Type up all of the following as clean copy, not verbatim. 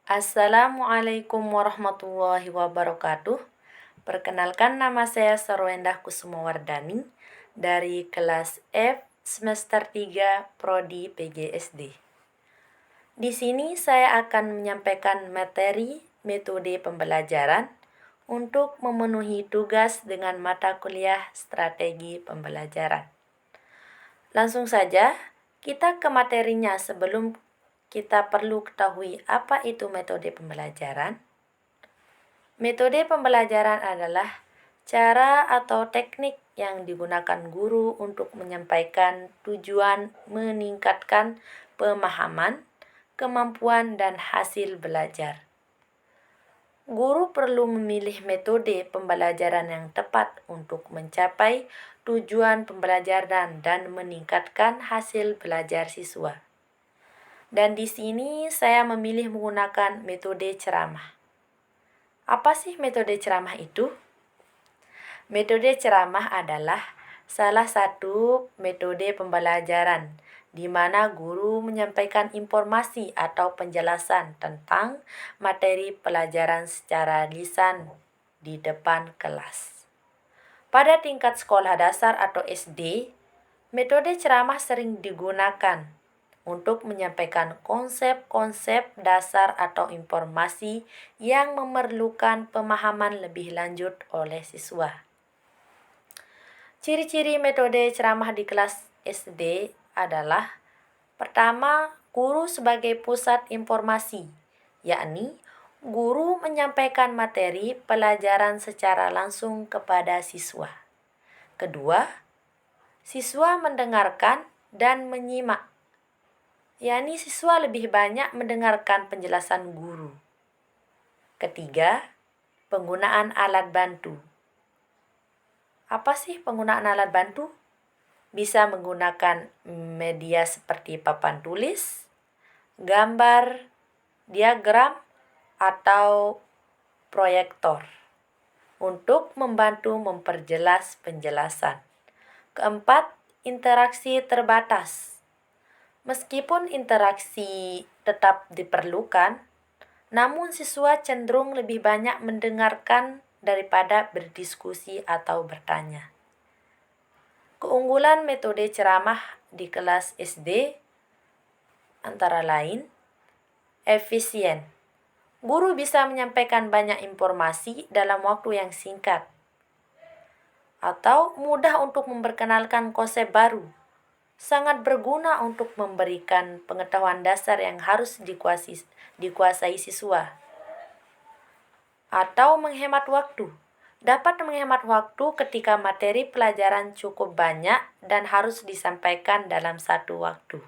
Assalamualaikum warahmatullahi wabarakatuh. Perkenalkan, nama saya Sarwendah Kusumawardani dari kelas F semester 3 Prodi PGSD. Di sini saya akan menyampaikan materi metode pembelajaran untuk memenuhi tugas dengan mata kuliah strategi pembelajaran. Langsung saja kita ke materinya. Sebelum kita perlu ketahui apa itu metode pembelajaran. Metode pembelajaran adalah cara atau teknik yang digunakan guru untuk menyampaikan tujuan meningkatkan pemahaman, kemampuan, dan hasil belajar. Guru perlu memilih metode pembelajaran yang tepat untuk mencapai tujuan pembelajaran dan meningkatkan hasil belajar siswa. Dan di sini saya memilih menggunakan metode ceramah. Apa sih metode ceramah itu? Metode ceramah adalah salah satu metode pembelajaran di mana guru menyampaikan informasi atau penjelasan tentang materi pelajaran secara lisan di depan kelas. Pada tingkat sekolah dasar atau SD, metode ceramah sering digunakan untuk menyampaikan konsep-konsep dasar atau informasi yang memerlukan pemahaman lebih lanjut oleh siswa. Ciri-ciri metode ceramah di kelas SD adalah: pertama, guru sebagai pusat informasi, yakni guru menyampaikan materi pelajaran secara langsung kepada siswa. Kedua, siswa mendengarkan dan menyimak, yakni siswa lebih banyak mendengarkan penjelasan guru. Ketiga, penggunaan alat bantu. Apa sih penggunaan alat bantu? Bisa menggunakan media seperti papan tulis, gambar, diagram, atau proyektor untuk membantu memperjelas penjelasan. Keempat, interaksi terbatas. Meskipun interaksi tetap diperlukan, namun siswa cenderung lebih banyak mendengarkan daripada berdiskusi atau bertanya. Keunggulan metode ceramah di kelas SD antara lain: efisien. Guru bisa menyampaikan banyak informasi dalam waktu yang singkat. Atau mudah untuk memperkenalkan konsep baru. Sangat berguna untuk memberikan pengetahuan dasar yang harus dikuasai siswa. Atau menghemat waktu. Dapat menghemat waktu ketika materi pelajaran cukup banyak dan harus disampaikan dalam satu waktu.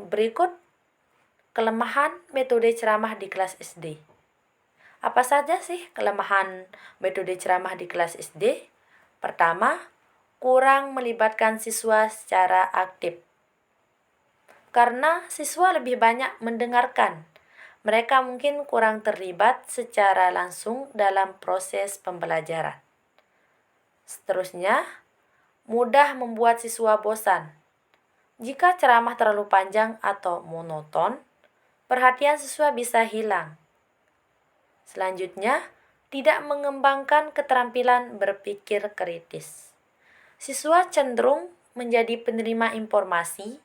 Berikut kelemahan metode ceramah di kelas SD. Apa saja sih kelemahan metode ceramah di kelas SD? Pertama, kurang melibatkan siswa secara aktif. Karena siswa lebih banyak mendengarkan, mereka mungkin kurang terlibat secara langsung dalam proses pembelajaran. Seterusnya, mudah membuat siswa bosan. Jika ceramah terlalu panjang atau monoton, perhatian siswa bisa hilang. Selanjutnya, tidak mengembangkan keterampilan berpikir kritis. Siswa cenderung menjadi penerima informasi,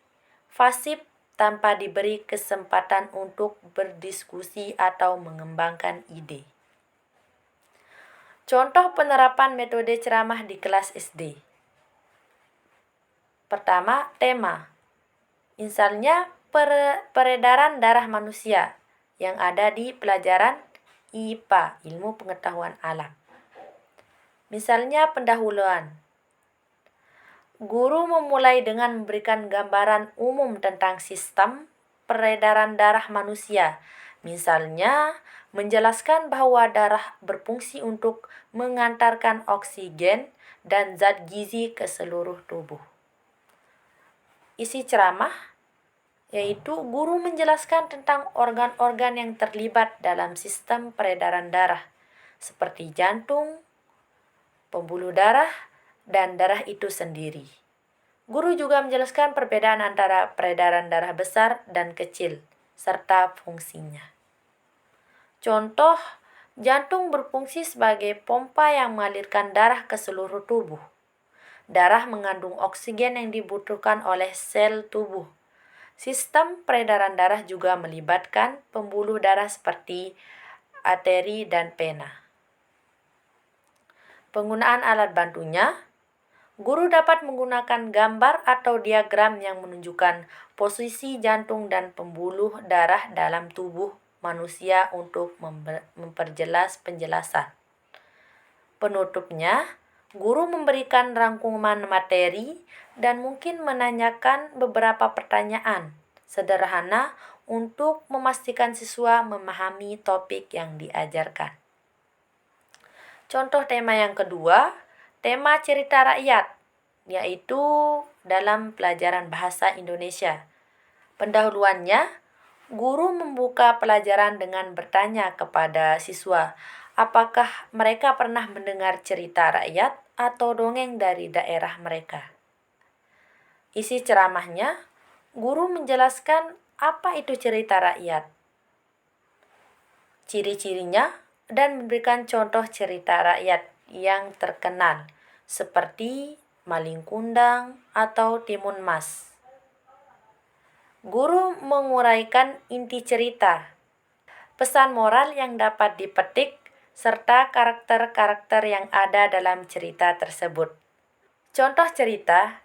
pasif tanpa diberi kesempatan untuk berdiskusi atau mengembangkan ide. Contoh penerapan metode ceramah di kelas SD. Pertama, tema. Misalnya peredaran darah manusia yang ada di pelajaran IPA, Ilmu Pengetahuan Alam. Misalnya pendahuluan. Guru memulai dengan memberikan gambaran umum tentang sistem peredaran darah manusia. Misalnya, menjelaskan bahwa darah berfungsi untuk mengantarkan oksigen dan zat gizi ke seluruh tubuh. Isi ceramah yaitu guru menjelaskan tentang organ-organ yang terlibat dalam sistem peredaran darah, seperti jantung, pembuluh darah, dan darah itu sendiri. Guru juga menjelaskan perbedaan antara peredaran darah besar dan kecil, serta fungsinya. Contoh, jantung berfungsi sebagai pompa yang mengalirkan darah ke seluruh tubuh. Darah mengandung oksigen yang dibutuhkan oleh sel tubuh. Sistem peredaran darah juga melibatkan pembuluh darah seperti arteri dan vena. Penggunaan alat bantunya, guru dapat menggunakan gambar atau diagram yang menunjukkan posisi jantung dan pembuluh darah dalam tubuh manusia untuk memperjelas penjelasan. Penutupnya, guru memberikan rangkuman materi dan mungkin menanyakan beberapa pertanyaan sederhana untuk memastikan siswa memahami topik yang diajarkan. Contoh tema yang kedua, tema cerita rakyat, yaitu dalam pelajaran bahasa Indonesia. Pendahuluannya, guru membuka pelajaran dengan bertanya kepada siswa, apakah mereka pernah mendengar cerita rakyat atau dongeng dari daerah mereka. Isi ceramahnya, guru menjelaskan apa itu cerita rakyat, ciri-cirinya, dan memberikan contoh cerita rakyat yang terkenal seperti Malin Kundang atau Timun Mas. Guru menguraikan inti cerita, pesan moral yang dapat dipetik, serta karakter-karakter yang ada dalam cerita tersebut. Contoh cerita,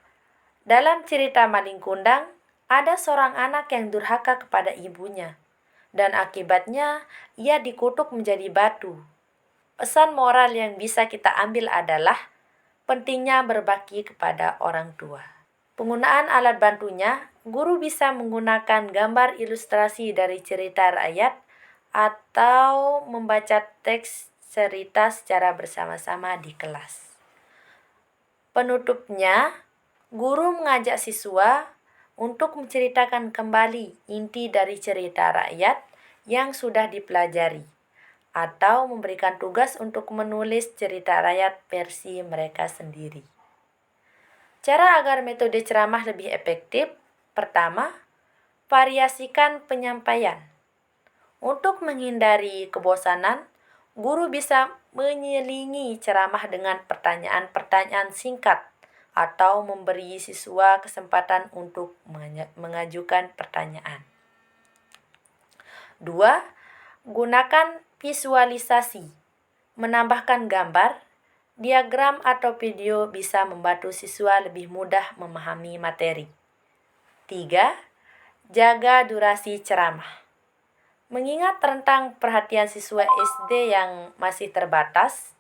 dalam cerita Malin Kundang, ada seorang anak yang durhaka kepada ibunya, dan akibatnya ia dikutuk menjadi batu. Pesan moral yang bisa kita ambil adalah pentingnya berbakti kepada orang tua. Penggunaan alat bantunya, guru bisa menggunakan gambar ilustrasi dari cerita rakyat atau membaca teks cerita secara bersama-sama di kelas. Penutupnya, guru mengajak siswa untuk menceritakan kembali inti dari cerita rakyat yang sudah dipelajari, atau memberikan tugas untuk menulis cerita rakyat versi mereka sendiri. Cara agar metode ceramah lebih efektif, pertama, variasikan penyampaian. Untuk menghindari kebosanan, guru bisa menyelingi ceramah dengan pertanyaan-pertanyaan singkat atau memberi siswa kesempatan untuk mengajukan pertanyaan. 2. Gunakan visualisasi. Menambahkan gambar, diagram atau video bisa membantu siswa lebih mudah memahami materi. 3. Jaga durasi ceramah. Mengingat rentang perhatian siswa SD yang masih terbatas,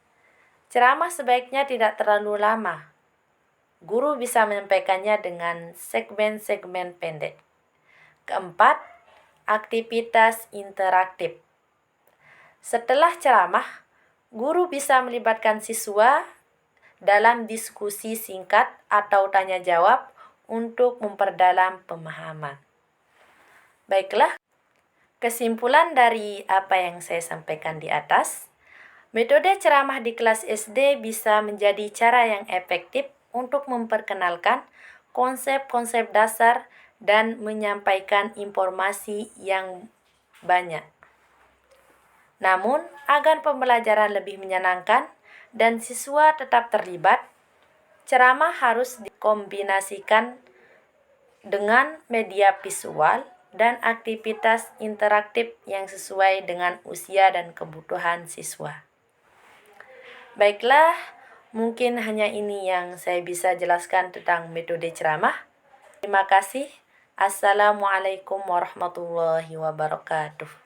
ceramah sebaiknya tidak terlalu lama. Guru bisa menyampaikannya dengan segmen-segmen pendek. Keempat, aktivitas interaktif. Setelah ceramah, guru bisa melibatkan siswa dalam diskusi singkat atau tanya jawab untuk memperdalam pemahaman. Baiklah, kesimpulan dari apa yang saya sampaikan di atas, metode ceramah di kelas SD bisa menjadi cara yang efektif untuk memperkenalkan konsep-konsep dasar dan menyampaikan informasi yang banyak. Namun, agar pembelajaran lebih menyenangkan dan siswa tetap terlibat, ceramah harus dikombinasikan dengan media visual dan aktivitas interaktif yang sesuai dengan usia dan kebutuhan siswa. Baiklah, mungkin hanya ini yang saya bisa jelaskan tentang metode ceramah. Terima kasih. Assalamualaikum warahmatullahi wabarakatuh.